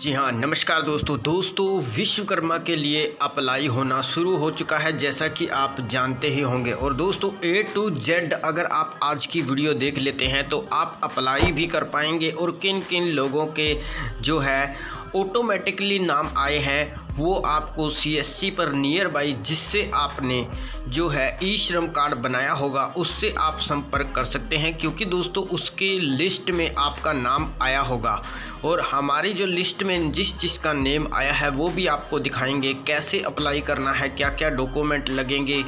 जी हाँ, नमस्कार दोस्तों विश्वकर्मा के लिए अप्लाई होना शुरू हो चुका है, जैसा कि आप जानते ही होंगे। और दोस्तों A to Z अगर आप आज की वीडियो देख लेते हैं तो आप अप्लाई भी कर पाएंगे और किन किन लोगों के जो है ऑटोमेटिकली नाम आए हैं वो आपको CSC पर नियर बाई जिससे आपने जो है ई श्रम कार्ड बनाया होगा उससे आप संपर्क कर सकते हैं, क्योंकि दोस्तों उसके लिस्ट में आपका नाम आया होगा। और हमारी जो लिस्ट में जिस चीज़ का नेम आया है वो भी आपको दिखाएंगे, कैसे अप्लाई करना है, क्या क्या डॉक्यूमेंट लगेंगे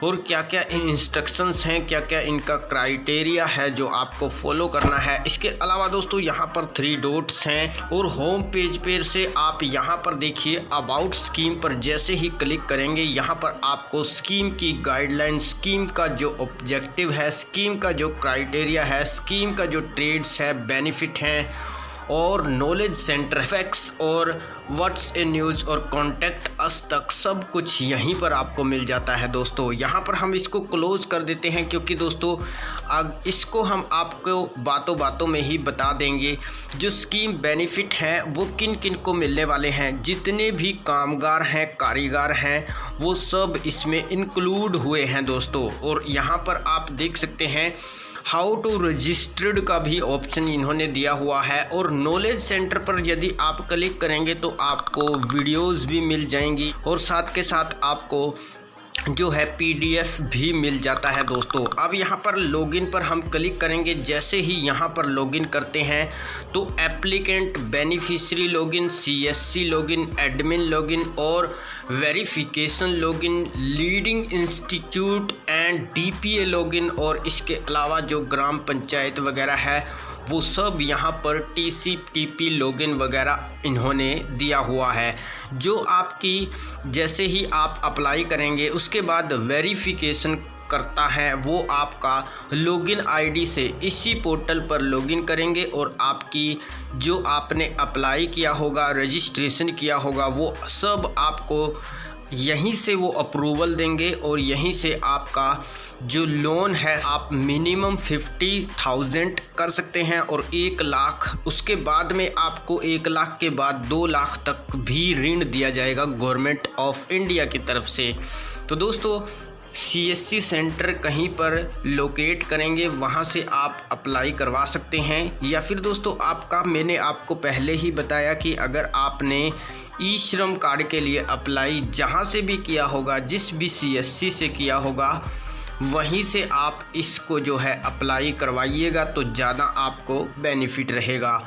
और क्या क्या इंस्ट्रक्शंस हैं, क्या क्या इनका क्राइटेरिया है जो आपको फॉलो करना है। इसके अलावा दोस्तों यहाँ पर 3 डॉट्स हैं और होम पेज पर से आप यहाँ पर देखिए अबाउट स्कीम पर जैसे ही क्लिक करेंगे यहाँ पर आपको स्कीम की गाइडलाइन, स्कीम का जो ऑब्जेक्टिव है, स्कीम का जो क्राइटेरिया है, स्कीम का जो ट्रेड्स है, बेनिफिट हैं और नॉलेज सेंटर, फैक्ट्स और व्हाट्स ए न्यूज़ और कॉन्टैक्ट अस तक सब कुछ यहीं पर आपको मिल जाता है। दोस्तों यहाँ पर हम इसको क्लोज़ कर देते हैं, क्योंकि दोस्तों इसको हम आपको बातों बातों में ही बता देंगे जो स्कीम बेनिफिट हैं वो किन किन को मिलने वाले हैं। जितने भी कामगार हैं, कारीगर हैं, वो सब इसमें इंक्लूड हुए हैं दोस्तों। और यहाँ पर आप देख सकते हैं हाउ टू रजिस्टर्ड का भी ऑप्शन इन्होंने दिया हुआ है। और नॉलेज सेंटर पर यदि आप क्लिक करेंगे तो आपको वीडियोस भी मिल जाएंगी और साथ के साथ आपको जो है PDF भी मिल जाता है दोस्तों। अब यहाँ पर लॉगिन पर हम क्लिक करेंगे। जैसे ही यहाँ पर लॉगिन करते हैं तो applicant, beneficiary login, CSC login, admin login और verification login, leading institute and DPA login और इसके अलावा जो ग्राम पंचायत वगैरह है वो सब यहाँ पर TCTP लॉगिन वगैरह इन्होंने दिया हुआ है, जो आपकी जैसे ही आप अप्लाई करेंगे उसके बाद वेरिफिकेशन करता है वो आपका लॉगिन ID से इसी पोर्टल पर लॉगिन करेंगे और आपकी जो आपने अप्लाई किया होगा, रजिस्ट्रेशन किया होगा, वो सब आपको यहीं से वो अप्रूवल देंगे और यहीं से आपका जो लोन है आप मिनिमम 50,000 कर सकते हैं और 1 लाख, उसके बाद में आपको 1 लाख के बाद 2 लाख तक भी ऋण दिया जाएगा गवर्नमेंट ऑफ इंडिया की तरफ से। तो दोस्तों CSC सेंटर कहीं पर लोकेट करेंगे, वहां से आप अप्लाई करवा सकते हैं। या फिर दोस्तों मैंने आपको पहले ही बताया कि अगर आपने ई श्रम कार्ड के लिए अप्लाई जहां से भी किया होगा, जिस भी CSC से किया होगा, वहीं से आप इसको जो है अप्लाई करवाइएगा तो ज़्यादा आपको बेनिफिट रहेगा।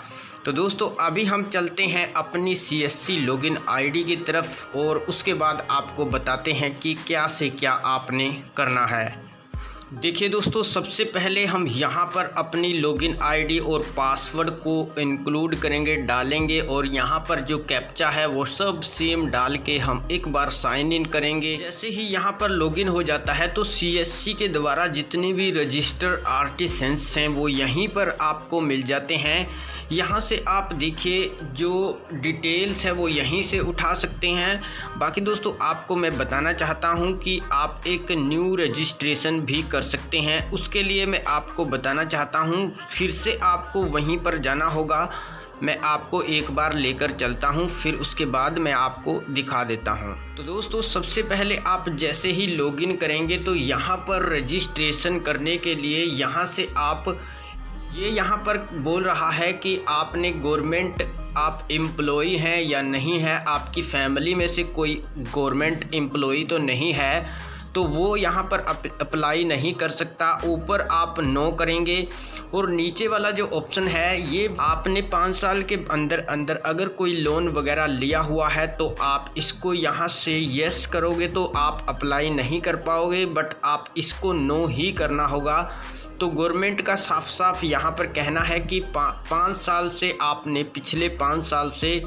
तो दोस्तों अभी हम चलते हैं अपनी CSC लॉगिन ID की तरफ और उसके बाद आपको बताते हैं कि क्या से क्या आपने करना है। देखिए दोस्तों, सबसे पहले हम यहाँ पर अपनी लॉगिन ID और पासवर्ड को इंक्लूड करेंगे, डालेंगे और यहाँ पर जो कैप्चा है वो सब सेम डाल के हम एक बार साइन इन करेंगे। जैसे ही यहाँ पर लॉगिन हो जाता है तो CSC के द्वारा जितने भी रजिस्टर्ड आर्टिसंस हैं वो यहीं पर आपको मिल जाते हैं। यहाँ से आप देखिए जो डिटेल्स है वो यहीं से उठा सकते हैं। बाकी दोस्तों आपको मैं बताना चाहता हूँ कि आप एक न्यू रजिस्ट्रेशन भी कर सकते हैं। उसके लिए मैं आपको बताना चाहता हूँ, फिर से आपको वहीं पर जाना होगा। मैं आपको एक बार लेकर चलता हूँ, फिर उसके बाद मैं आपको दिखा देता हूँ। तो दोस्तों सबसे पहले आप जैसे ही लॉगिन करेंगे तो यहाँ पर रजिस्ट्रेशन करने के लिए यहाँ से आप यहाँ पर बोल रहा है कि आपने गवर्नमेंट, आप एम्प्लॉई हैं या नहीं है, आपकी फैमिली में से कोई गवर्नमेंट एम्प्लॉई तो नहीं है, तो वो यहाँ पर अप्लाई नहीं कर सकता। ऊपर आप नो करेंगे और नीचे वाला जो ऑप्शन है ये आपने 5 साल के अंदर अगर कोई लोन वगैरह लिया हुआ है तो आप इसको यहाँ से यस करोगे तो आप अप्लाई नहीं कर पाओगे, बट आप इसको नो ही करना होगा। तो गवर्नमेंट का साफ साफ यहाँ पर कहना है कि 5 साल से आपने पिछले 5 साल से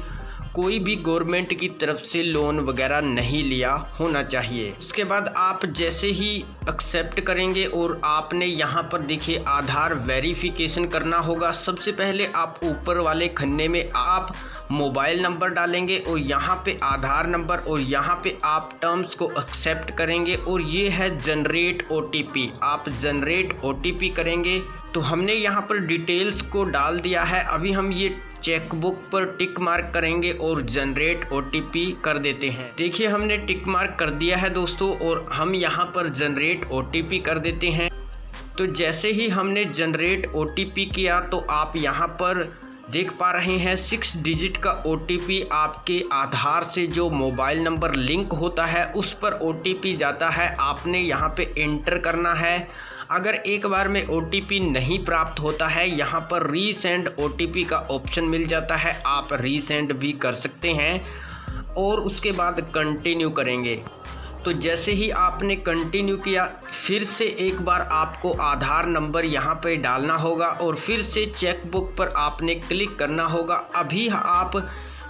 कोई भी गवर्नमेंट की तरफ से लोन वगैरह नहीं लिया होना चाहिए। उसके बाद आप जैसे ही एक्सेप्ट करेंगे और आपने यहाँ पर देखिए आधार वेरिफिकेशन करना होगा। सबसे पहले आप ऊपर वाले खन्ने में आप मोबाइल नंबर डालेंगे और यहाँ पे आधार नंबर और यहाँ पे आप टर्म्स को एक्सेप्ट करेंगे और ये है जनरेट OTP। आप जनरेट OTP करेंगे तो हमने यहाँ पर डिटेल्स को डाल दिया है। अभी हम ये चेकबुक पर टिक मार्क करेंगे और जनरेट OTP कर देते हैं। देखिए हमने टिक मार्क कर दिया है दोस्तों और हम यहाँ पर जनरेट OTP कर देते हैं। तो जैसे ही हमने जनरेट OTP किया तो आप यहाँ पर देख पा रहे हैं 6 डिजिट का OTP आपके आधार से जो मोबाइल नंबर लिंक होता है उस पर OTP जाता है। आपने यहाँ पे एंटर करना है। अगर एक बार में OTP नहीं प्राप्त होता है, यहाँ पर रीसेंड OTP का ऑप्शन मिल जाता है, आप रीसेंड भी कर सकते हैं और उसके बाद कंटिन्यू करेंगे। तो जैसे ही आपने कंटिन्यू किया फिर से एक बार आपको आधार नंबर यहाँ पे डालना होगा और फिर से चेकबुक पर आपने क्लिक करना होगा। अभी आप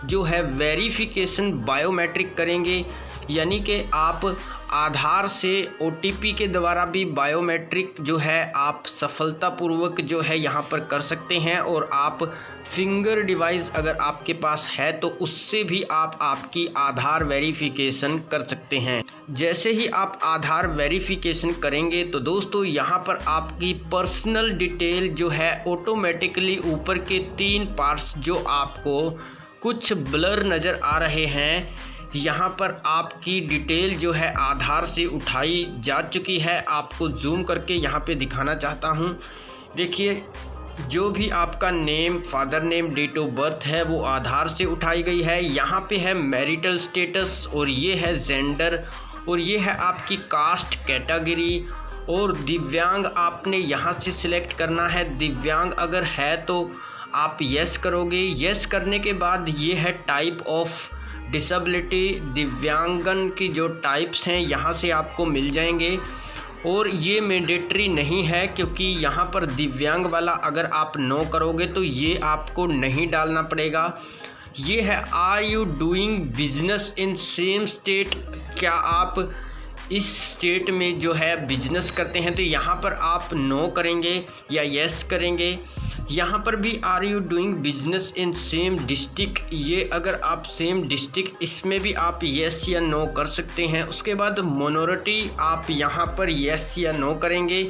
जो है वेरिफिकेशन बायोमेट्रिक करेंगे, यानी कि आप आधार से OTP के द्वारा भी बायोमेट्रिक जो है आप सफलतापूर्वक जो है यहाँ पर कर सकते हैं और आप फिंगर डिवाइस अगर आपके पास है तो उससे भी आप आपकी आधार वेरिफिकेशन कर सकते हैं। जैसे ही आप आधार वेरिफिकेशन करेंगे तो दोस्तों यहाँ पर आपकी पर्सनल डिटेल जो है ऑटोमेटिकली ऊपर के 3 पार्ट्स जो आपको कुछ ब्लर नज़र आ रहे हैं, यहाँ पर आपकी डिटेल जो है आधार से उठाई जा चुकी है। आपको जूम करके यहाँ पे दिखाना चाहता हूँ। देखिए जो भी आपका name, father name, date of birth है वो आधार से उठाई गई है। यहाँ पे है मैरिटल स्टेटस और ये है जेंडर और ये है आपकी कास्ट कैटेगरी और दिव्यांग आपने यहाँ से सिलेक्ट करना है। दिव्यांग अगर है तो आप यस करोगे। यस करने के बाद ये है टाइप ऑफ डिसेबिलिटी, दिव्यांगन की जो टाइप्स हैं यहाँ से आपको मिल जाएंगे और ये मैंडेटरी नहीं है क्योंकि यहाँ पर दिव्यांग वाला अगर आप नो करोगे तो ये आपको नहीं डालना पड़ेगा। ये है are you doing business in same state, क्या आप इस स्टेट में जो है बिजनेस करते हैं, तो यहाँ पर आप नो करेंगे या यस करेंगे। यहाँ पर भी are you doing business in same district, ये अगर आप सेम डिस्ट्रिक्ट इसमें भी आप यस या नो कर सकते हैं। उसके बाद माइनॉरिटी आप यहाँ पर यस या नो करेंगे।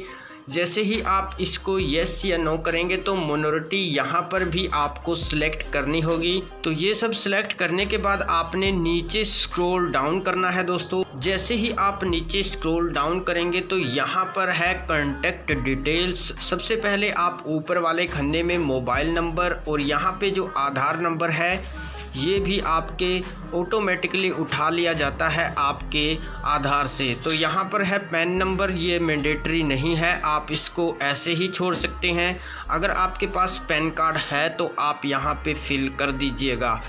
जैसे ही आप इसको यस या नो करेंगे तो माइनॉरिटी यहाँ पर भी आपको सिलेक्ट करनी होगी। तो ये सब सिलेक्ट करने के बाद आपने नीचे स्क्रॉल डाउन करना है दोस्तों। जैसे ही आप नीचे स्क्रॉल डाउन करेंगे तो यहाँ पर है कॉन्टैक्ट डिटेल्स। सबसे पहले आप ऊपर वाले खन्ने में मोबाइल नंबर और यहाँ पे जो आधार नंबर है ये भी आपके ऑटोमेटिकली उठा लिया जाता है आपके आधार से। तो यहाँ पर है पैन नंबर, ये मैंडेटरी नहीं है, आप इसको ऐसे ही छोड़ सकते हैं। अगर आपके पास पैन कार्ड है तो आप यहाँ पे फिल कर दीजिएगा।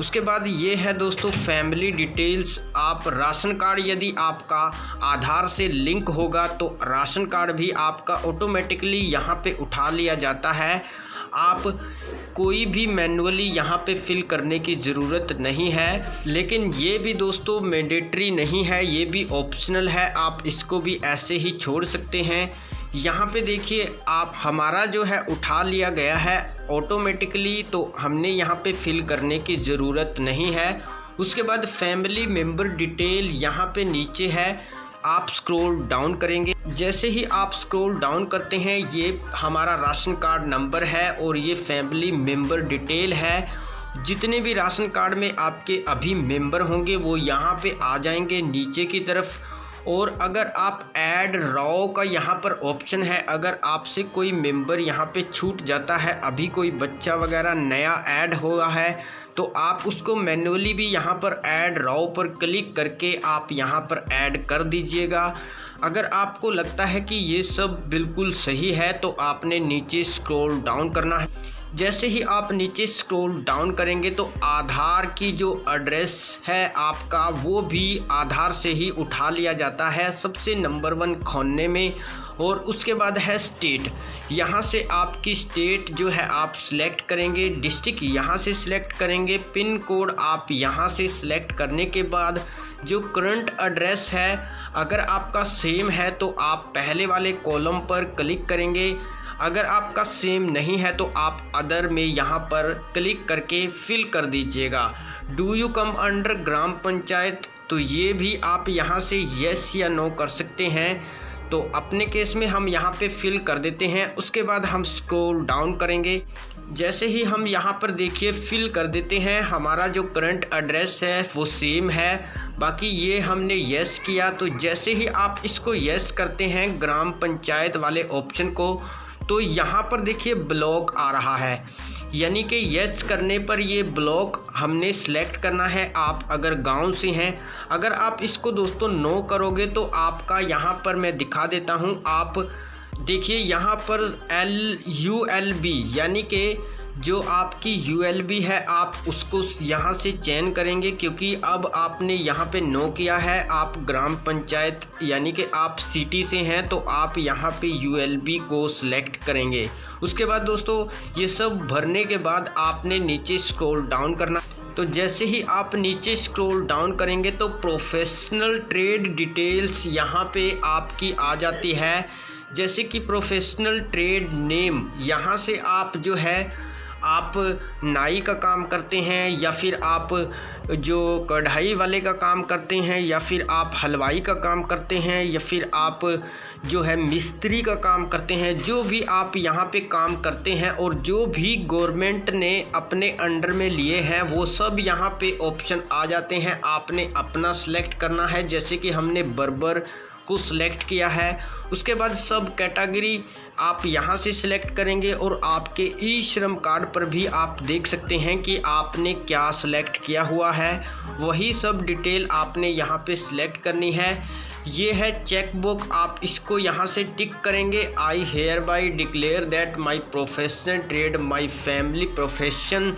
उसके बाद ये है दोस्तों फैमिली डिटेल्स। आप राशन कार्ड यदि आपका आधार से लिंक होगा तो राशन कार्ड भी आपका ऑटोमेटिकली यहाँ पे उठा लिया जाता है। आप कोई भी मैनुअली यहाँ पे फिल करने की ज़रूरत नहीं है, लेकिन ये भी दोस्तों मैंडेटरी नहीं है, ये भी ऑप्शनल है, आप इसको भी ऐसे ही छोड़ सकते हैं। यहाँ पे देखिए आप हमारा जो है उठा लिया गया है ऑटोमेटिकली, तो हमने यहाँ पे फिल करने की ज़रूरत नहीं है। उसके बाद फैमिली मेम्बर डिटेल यहाँ पे नीचे है, आप स्क्रॉल डाउन करेंगे। जैसे ही आप स्क्रॉल डाउन करते हैं ये हमारा राशन कार्ड नंबर है और ये फैमिली मेम्बर डिटेल है। जितने भी राशन कार्ड में आपके अभी मेंबर होंगे वो यहाँ पे आ जाएंगे नीचे की तरफ। और अगर आप ऐड रॉ का यहाँ पर ऑप्शन है, अगर आपसे कोई मेंबर यहाँ पे छूट जाता है, अभी कोई बच्चा वगैरह नया ऐड हुआ है तो आप उसको मैन्युअली भी यहाँ पर ऐड रॉ पर क्लिक करके आप यहाँ पर ऐड कर दीजिएगा। अगर आपको लगता है कि ये सब बिल्कुल सही है तो आपने नीचे स्क्रॉल डाउन करना है। जैसे ही आप नीचे स्क्रॉल डाउन करेंगे तो आधार की जो एड्रेस है आपका वो भी आधार से ही उठा लिया जाता है सबसे नंबर 1 कोने में। और उसके बाद है स्टेट, यहाँ से आपकी स्टेट जो है आप सिलेक्ट करेंगे, डिस्ट्रिक्ट यहाँ से सिलेक्ट करेंगे, पिन कोड आप यहाँ से सिलेक्ट करने के बाद जो करंट एड्रेस है अगर आपका सेम है तो आप पहले वाले कॉलम पर क्लिक करेंगे। अगर आपका सेम नहीं है तो आप अदर में यहाँ पर क्लिक करके फिल कर दीजिएगा। डू यू कम अंडर ग्राम पंचायत, तो ये भी आप यहाँ से यस या नो कर सकते हैं। तो अपने केस में हम यहाँ पे फिल कर देते हैं। उसके बाद हम स्क्रॉल डाउन करेंगे। जैसे ही हम यहाँ पर देखिए फिल कर देते हैं, हमारा जो करंट एड्रेस है वो सेम है। बाकी ये हमने यस किया, तो जैसे ही आप इसको यस करते हैं ग्राम पंचायत वाले ऑप्शन को, तो यहाँ पर देखिए ब्लॉक आ रहा है, यानी कि यस करने पर ये ब्लॉक हमने सेलेक्ट करना है। आप अगर गांव से हैं, अगर आप इसको दोस्तों नो करोगे तो आपका यहाँ पर मैं दिखा देता हूँ। आप देखिए यहाँ पर ULB यानी कि जो आपकी ULB है आप उसको यहाँ से चयन करेंगे, क्योंकि अब आपने यहाँ पे नो किया है। आप ग्राम पंचायत यानी कि आप सिटी से हैं तो आप यहाँ पे ULB को सिलेक्ट करेंगे। उसके बाद दोस्तों ये सब भरने के बाद आपने नीचे स्क्रॉल डाउन करना। तो जैसे ही आप नीचे स्क्रॉल डाउन करेंगे तो प्रोफेशनल ट्रेड डिटेल्स यहाँ पे आपकी आ जाती है, जैसे कि प्रोफेशनल ट्रेड नेम। यहाँ से आप जो है आप नाई का काम करते हैं, या फिर आप जो कढ़ाई वाले का काम करते हैं, या फिर आप हलवाई का काम करते हैं, या फिर आप जो है मिस्त्री का काम करते हैं। जो भी आप यहाँ पे काम करते हैं और जो भी गवर्नमेंट ने अपने अंडर में लिए हैं वो सब यहाँ पे ऑप्शन आ जाते हैं। आपने अपना सेलेक्ट करना है, जैसे कि हमने बर्बर को सिलेक्ट किया है। उसके बाद सब कैटेगरी आप यहाँ से सिलेक्ट करेंगे और आपके ई श्रम कार्ड पर भी आप देख सकते हैं कि आपने क्या सिलेक्ट किया हुआ है, वही सब डिटेल आपने यहाँ पे सिलेक्ट करनी है। ये है चेक बुक, आप इसको यहाँ से टिक करेंगे। I hereby declare that my professional trade my family profession,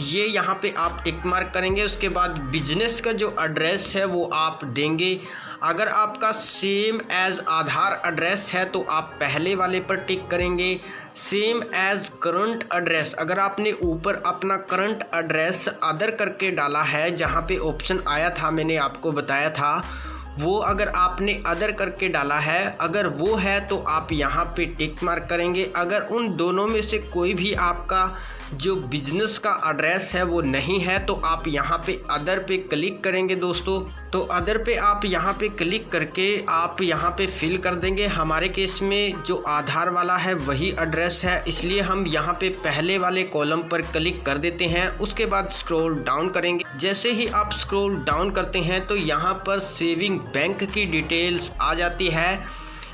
ये यहाँ पे आप टिक मार्क करेंगे। उसके बाद बिजनेस का जो एड्रेस है वो आप देंगे। अगर आपका सेम एज आधार एड्रेस है तो आप पहले वाले पर टिक करेंगे। सेम एज करंट एड्रेस, अगर आपने ऊपर अपना करंट एड्रेस अदर करके डाला है, जहाँ पे ऑप्शन आया था मैंने आपको बताया था, वो अगर आपने अदर करके डाला है, अगर वो है तो आप यहाँ पे टिक मार्क करेंगे। अगर उन दोनों में से कोई भी आपका जो बिजनेस का एड्रेस है वो नहीं है तो आप यहाँ पे अदर पे क्लिक करेंगे दोस्तों। तो अदर पे आप यहाँ पे क्लिक करके आप यहाँ पे फिल कर देंगे। हमारे केस में जो आधार वाला है वही एड्रेस है, इसलिए हम यहाँ पे पहले वाले कॉलम पर क्लिक कर देते हैं। उसके बाद स्क्रॉल डाउन करेंगे। जैसे ही आप स्क्रॉल डाउन करते हैं तो यहाँ पर सेविंग बैंक की डिटेल्स आ जाती है।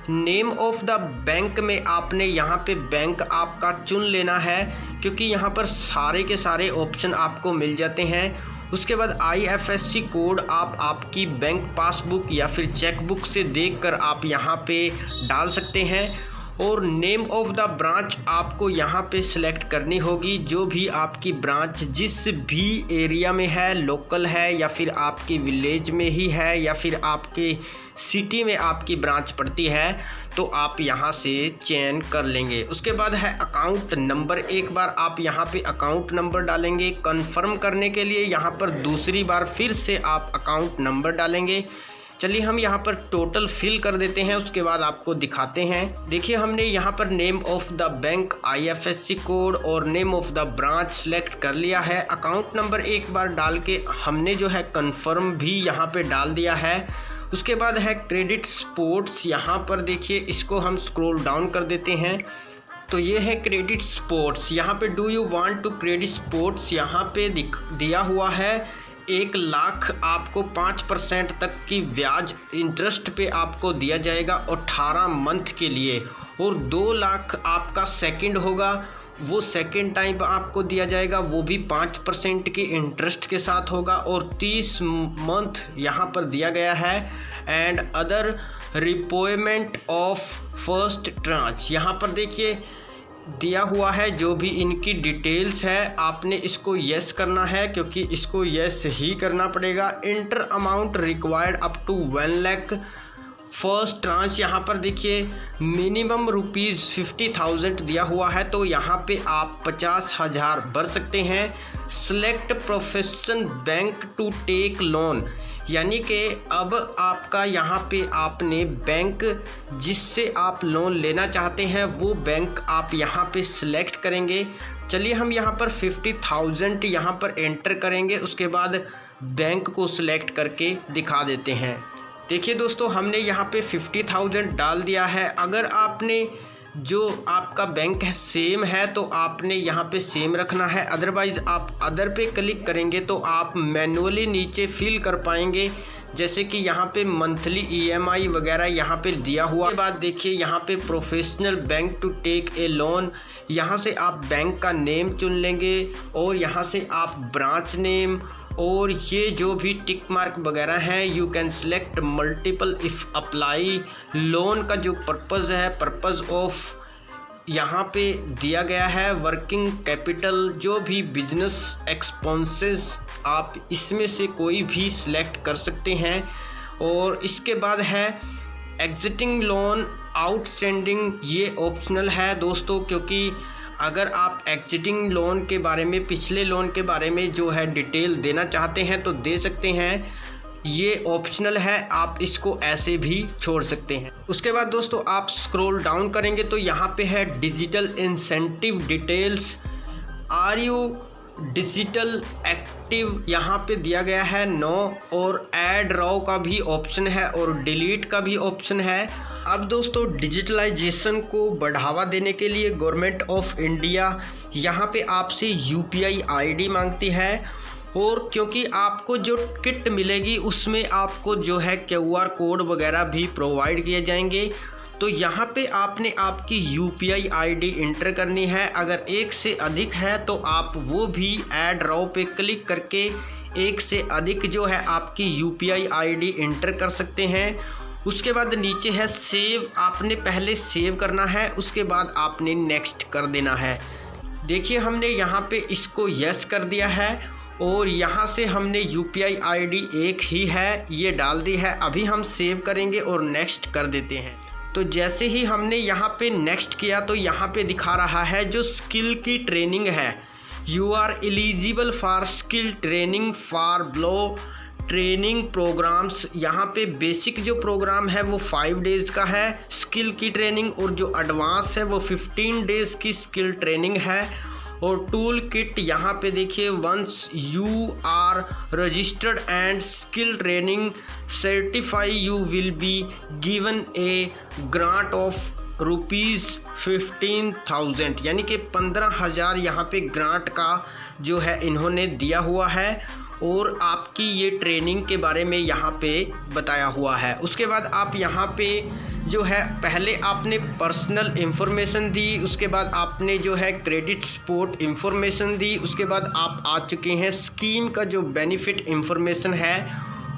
नेम ऑफ द बैंक में आपने यहाँ पे बैंक आपका चुन लेना है, क्योंकि यहाँ पर सारे के सारे ऑप्शन आपको मिल जाते हैं। उसके बाद IFSC कोड आप आपकी बैंक पासबुक या फिर चेक बुक से देखकर आप यहाँ पे डाल सकते हैं। और नेम ऑफ द ब्रांच आपको यहाँ पे सिलेक्ट करनी होगी, जो भी आपकी ब्रांच जिस भी एरिया में है, लोकल है या फिर आपकी विलेज में ही है या फिर आपके सिटी में आपकी ब्रांच पड़ती है, तो आप यहाँ से चयन कर लेंगे। उसके बाद है अकाउंट नंबर, एक बार आप यहाँ पे अकाउंट नंबर डालेंगे। कंफर्म करने के लिए यहाँ पर दूसरी बार फिर से आप अकाउंट नंबर डालेंगे। चलिए हम यहाँ पर टोटल फिल कर देते हैं, उसके बाद आपको दिखाते हैं। देखिए हमने यहाँ पर name of the bank, IFSC code और name of the branch select कर लिया है। अकाउंट नंबर एक बार डाल के हमने जो है कंफर्म भी यहाँ पे डाल दिया है। उसके बाद है क्रेडिट स्पोर्ट्स, यहाँ पर देखिए इसको हम स्क्रॉल डाउन कर देते हैं। तो ये है क्रेडिट स्पोर्ट्स, यहाँ पे do you want to credit sports यहाँ पे दिया हुआ है। 1 लाख आपको 5% तक की ब्याज इंटरेस्ट पे आपको दिया जाएगा 18 मंथ के लिए, और 2 लाख आपका सेकंड होगा, वो सेकंड टाइम आपको दिया जाएगा, वो भी 5% की इंटरेस्ट के साथ होगा, और 30 मंथ यहाँ पर दिया गया है। And other repayment of first tranche यहाँ पर देखिए दिया हुआ है, जो भी इनकी डिटेल्स है आपने इसको यस करना है, क्योंकि इसको यस ही करना पड़ेगा। Enter amount required up to 1 lakh first tranche, यहाँ पर देखिए मिनिमम ₹50,000 दिया हुआ है, तो यहाँ पे आप 50,000 भर सकते हैं। Select profession bank to take loan, यानी कि अब आपका यहाँ पे आपने बैंक जिससे आप लोन लेना चाहते हैं वो बैंक आप यहाँ पे सिलेक्ट करेंगे। चलिए हम यहाँ पर 50,000 यहाँ पर एंटर करेंगे, उसके बाद बैंक को सिलेक्ट करके दिखा देते हैं। देखिए दोस्तों हमने यहाँ पे 50,000 डाल दिया है। अगर आपने जो आपका बैंक है सेम है तो आपने यहाँ पे सेम रखना है। अदरवाइज़ आप अदर पे क्लिक करेंगे तो आप मैनुअली नीचे फिल कर पाएंगे, जैसे कि यहाँ पे मंथली EMI वगैरह यहाँ पे दिया हुआ। के बाद देखिए यहाँ पे professional bank to take a loan, यहाँ से आप बैंक का नेम चुन लेंगे और यहाँ से आप ब्रांच नेम और ये जो भी टिक मार्क वगैरह हैं you can select multiple if apply. Loan का जो पर्पज़ है, पर्पज़ ऑफ यहाँ पे दिया गया है वर्किंग कैपिटल, जो भी बिजनेस एक्सपेंसेस आप इसमें से कोई भी सिलेक्ट कर सकते हैं। और इसके बाद है एग्जिटिंग लोन आउटस्टैंडिंग, ये ऑप्शनल है दोस्तों, क्योंकि अगर आप एग्जिटिंग लोन के बारे में, पिछले लोन के बारे में जो है डिटेल देना चाहते हैं तो दे सकते हैं, ये ऑप्शनल है, आप इसको ऐसे भी छोड़ सकते हैं। उसके बाद दोस्तों आप स्क्रॉल डाउन करेंगे तो यहाँ पे है digital incentive details, are you digital active, यहाँ पे दिया गया है नो, और ऐड रॉ का भी ऑप्शन है और डिलीट का भी ऑप्शन है। अब दोस्तों डिजिटलाइजेशन को बढ़ावा देने के लिए गवर्नमेंट ऑफ इंडिया यहाँ पे आपसे UPI ID मांगती है, और क्योंकि आपको जो किट मिलेगी उसमें आपको जो है QR कोड वगैरह भी प्रोवाइड किए जाएंगे। तो यहाँ पे आपने आपकी UPI ID इंटर करनी है। अगर एक से अधिक है तो आप वो भी ऐड रॉ पे क्लिक करके एक से अधिक जो है आपकी UPI ID इंटर कर सकते हैं। उसके बाद नीचे है सेव, आपने पहले सेव करना है, उसके बाद आपने नेक्स्ट कर देना है। देखिए हमने यहाँ पे इसको यस कर दिया है और यहाँ से हमने UPI ID एक ही है ये डाल दी है। अभी हम सेव करेंगे और नेक्स्ट कर देते हैं। तो जैसे ही हमने यहाँ पे नेक्स्ट किया तो यहाँ पे दिखा रहा है जो स्किल की ट्रेनिंग है, you are eligible for skill training for blow training programs. यहाँ पे बेसिक जो प्रोग्राम है वो 5 डेज़ का है स्किल की ट्रेनिंग, और जो एडवांस है वो 15 डेज़ की स्किल ट्रेनिंग है। और टूल किट यहाँ पे देखिए, once you are registered and skill training certify you will be given a grant of ₹15,000, यानी कि 15,000 यहाँ पे ग्रांट का जो है इन्होंने दिया हुआ है, और आपकी ये ट्रेनिंग के बारे में यहाँ पे बताया हुआ है। उसके बाद आप यहाँ पे जो है पहले आपने पर्सनल इन्फॉर्मेशन दी, उसके बाद आपने जो है क्रेडिट सपोर्ट इन्फॉर्मेशन दी, उसके बाद आप आ चुके हैं स्कीम का जो बेनिफिट इन्फॉर्मेशन है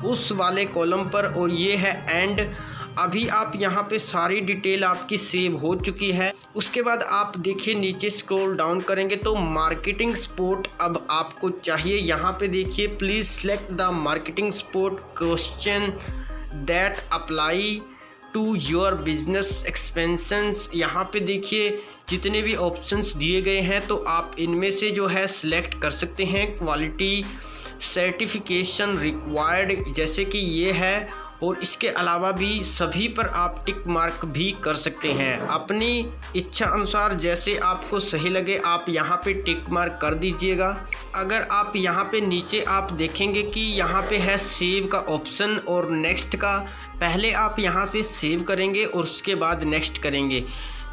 उस वाले कॉलम पर, और ये है एंड। अभी आप यहाँ पे सारी डिटेल आपकी सेव हो चुकी है। उसके बाद आप देखिए नीचे स्क्रॉल डाउन करेंगे तो मार्केटिंग सपोर्ट अब आपको चाहिए। यहाँ पे देखिए please select the marketing support question that apply to your business expansions. यहाँ पे देखिए जितने भी ऑप्शंस दिए गए हैं तो आप इनमें से जो है सिलेक्ट कर सकते हैं। क्वालिटी सर्टिफिकेशन रिक्वायर्ड जैसे कि ये है, और इसके अलावा भी सभी पर आप टिक मार्क भी कर सकते हैं। अपनी इच्छा अनुसार जैसे आपको सही लगे आप यहाँ पे टिक मार्क कर दीजिएगा। अगर आप यहाँ पे नीचे आप देखेंगे कि यहाँ पे है सेव का ऑप्शन और नेक्स्ट का, पहले आप यहाँ पे सेव करेंगे और उसके बाद नेक्स्ट करेंगे।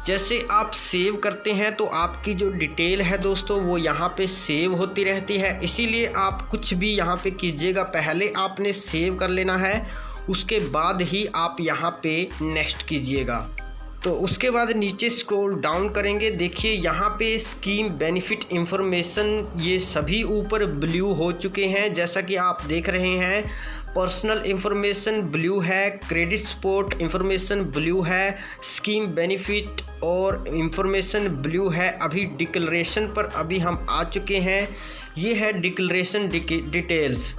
जैसे आप सेव करते हैं तो आपकी जो डिटेल है दोस्तों वो यहाँ पे सेव होती रहती है, इसीलिए आप कुछ भी यहाँ पे कीजिएगा, पहले आपने सेव कर लेना है, उसके बाद ही आप यहाँ पे नेक्स्ट कीजिएगा। तो उसके बाद नीचे स्क्रॉल डाउन करेंगे, देखिए यहाँ पे स्कीम बेनिफिट इंफॉर्मेशन ये सभी ऊपर ब्लू हो चुके हैं, जैसा कि आप देख रहे हैं। पर्सनल इंफॉर्मेशन ब्लू है, क्रेडिट सपोर्ट इंफॉर्मेशन ब्लू है, स्कीम बेनिफिट और इंफॉर्मेशन ब्लू है। अभी डिक्लेरेशन पर अभी हम आ चुके हैं, ये है डिक्लेरेशन डिटेल्स।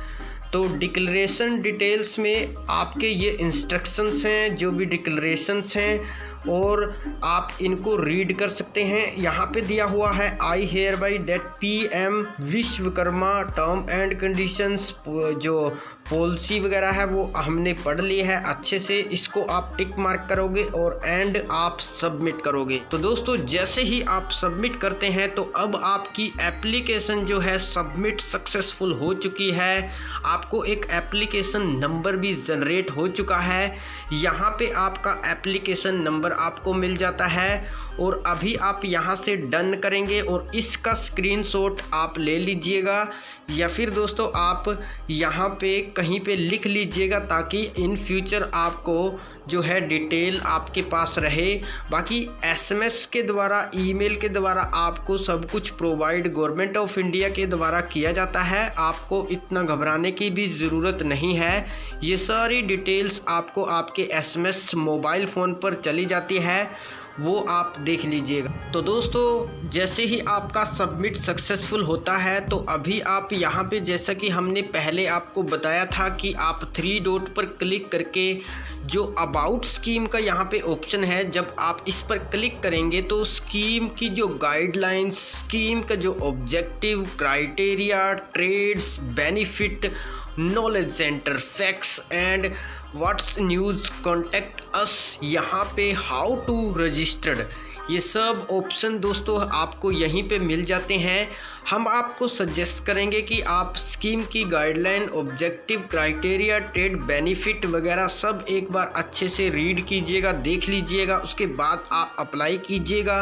तो डिक्लेरेशन डिटेल्स में आपके ये इंस्ट्रक्शंस हैं, जो भी डिक्लेरेशंस हैं, और आप इनको रीड कर सकते हैं। यहाँ पे दिया हुआ है I hereby that PM Vishwakarma term and conditions, जो पॉलिसी वगैरह है वो हमने पढ़ ली है अच्छे से, इसको आप टिक मार्क करोगे और एंड आप सबमिट करोगे। तो दोस्तों जैसे ही आप सबमिट करते हैं तो अब आपकी एप्लीकेशन जो है सबमिट सक्सेसफुल हो चुकी है। आपको एक एप्लीकेशन नंबर भी जनरेट हो चुका है, यहाँ पे आपका एप्लीकेशन नंबर आपको मिल जाता है और अभी आप यहाँ से डन करेंगे और इसका स्क्रीनशॉट आप ले लीजिएगा, या फिर दोस्तों आप यहाँ पे कहीं पे लिख लीजिएगा ताकि इन फ्यूचर आपको जो है डिटेल आपके पास रहे। बाकी SMS के द्वारा, ईमेल के द्वारा आपको सब कुछ प्रोवाइड गवर्नमेंट ऑफ इंडिया के द्वारा किया जाता है। आपको इतना घबराने की भी ज़रूरत नहीं है। ये सारी डिटेल्स आपको आपके SMS मोबाइल फ़ोन पर चली जाती है, वो आप देख लीजिएगा। तो दोस्तों जैसे ही आपका सबमिट सक्सेसफुल होता है तो अभी आप यहाँ पे, जैसा कि हमने पहले आपको बताया था कि आप 3 डॉट पर क्लिक करके जो अबाउट स्कीम का यहाँ पे ऑप्शन है, जब आप इस पर क्लिक करेंगे तो स्कीम की जो गाइडलाइंस, स्कीम का जो objective, criteria, trades, benefit, knowledge centre, facts and what's news, contact us, यहाँ पे हाउ टू रजिस्टर्ड, ये सब ऑप्शन दोस्तों आपको यहीं पे मिल जाते हैं। हम आपको सजेस्ट करेंगे कि आप स्कीम की guideline, objective, criteria, trade benefit वगैरह सब एक बार अच्छे से रीड कीजिएगा, देख लीजिएगा, उसके बाद आप अप्लाई कीजिएगा।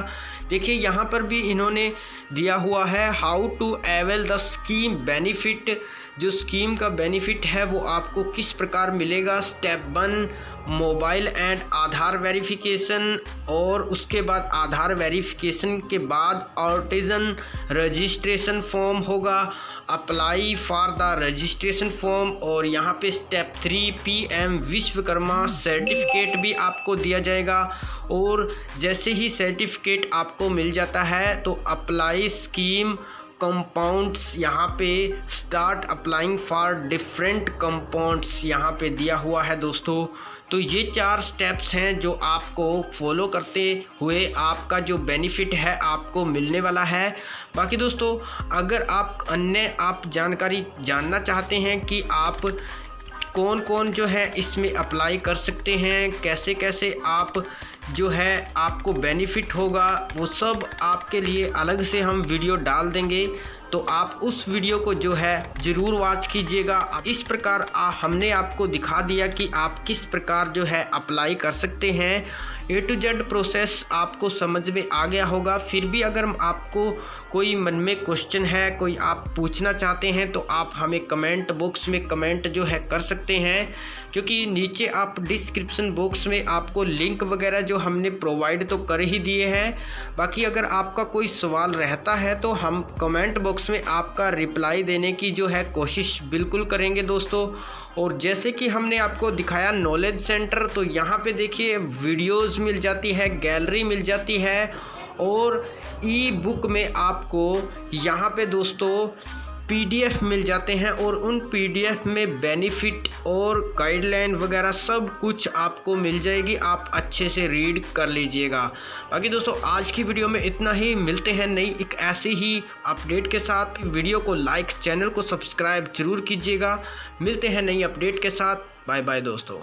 देखिए यहाँ पर भी इन्होंने दिया हुआ है how to avail the scheme benefit, जो स्कीम का बेनिफिट है वो आपको किस प्रकार मिलेगा। Step 1 mobile and Aadhaar verification, और उसके बाद आधार वेरिफिकेशन के बाद आर्टिजन रजिस्ट्रेशन फॉर्म होगा, apply for the registration form, और यहाँ पे स्टेप 3 PM विश्वकर्मा सर्टिफिकेट भी आपको दिया जाएगा। और जैसे ही सर्टिफिकेट आपको मिल जाता है तो अप्लाई स्कीम कंपाउंड्स, यहाँ पे start applying for different compounds यहाँ पे दिया हुआ है दोस्तों। तो ये 4 स्टेप्स हैं जो आपको फॉलो करते हुए आपका जो बेनिफिट है आपको मिलने वाला है। बाकी दोस्तों अगर आप अन्य जानकारी जानना चाहते हैं कि आप कौन कौन जो है इसमें अप्लाई कर सकते हैं, कैसे कैसे आप जो है आपको बेनिफिट होगा, वो सब आपके लिए अलग से हम वीडियो डाल देंगे। तो आप उस वीडियो को जो है ज़रूर वॉच कीजिएगा। इस प्रकार हमने आपको दिखा दिया कि आप किस प्रकार जो है अप्लाई कर सकते हैं। A to Z प्रोसेस आपको समझ में आ गया होगा। फिर भी अगर आपको कोई मन में क्वेश्चन है, कोई आप पूछना चाहते हैं तो आप हमें कमेंट बॉक्स में कमेंट जो है कर सकते हैं, क्योंकि नीचे आप डिस्क्रिप्शन बॉक्स में आपको लिंक वगैरह जो हमने प्रोवाइड तो कर ही दिए हैं। बाकी अगर आपका कोई सवाल रहता है तो हम कमेंट बॉक्स में आपका रिप्लाई देने की जो है कोशिश बिल्कुल करेंगे दोस्तों। और जैसे कि हमने आपको दिखाया नॉलेज सेंटर, तो यहाँ पे देखिए वीडियोस मिल जाती है, गैलरी मिल जाती है, और ई बुक में आपको यहाँ पे दोस्तों PDF मिल जाते हैं, और उन PDF में बेनिफिट और गाइडलाइन वगैरह सब कुछ आपको मिल जाएगी। आप अच्छे से रीड कर लीजिएगा। बाकी दोस्तों आज की वीडियो में इतना ही। मिलते हैं नई एक ऐसी ही अपडेट के साथ। वीडियो को लाइक, चैनल को सब्सक्राइब जरूर कीजिएगा। मिलते हैं नई अपडेट के साथ। बाय बाय दोस्तों।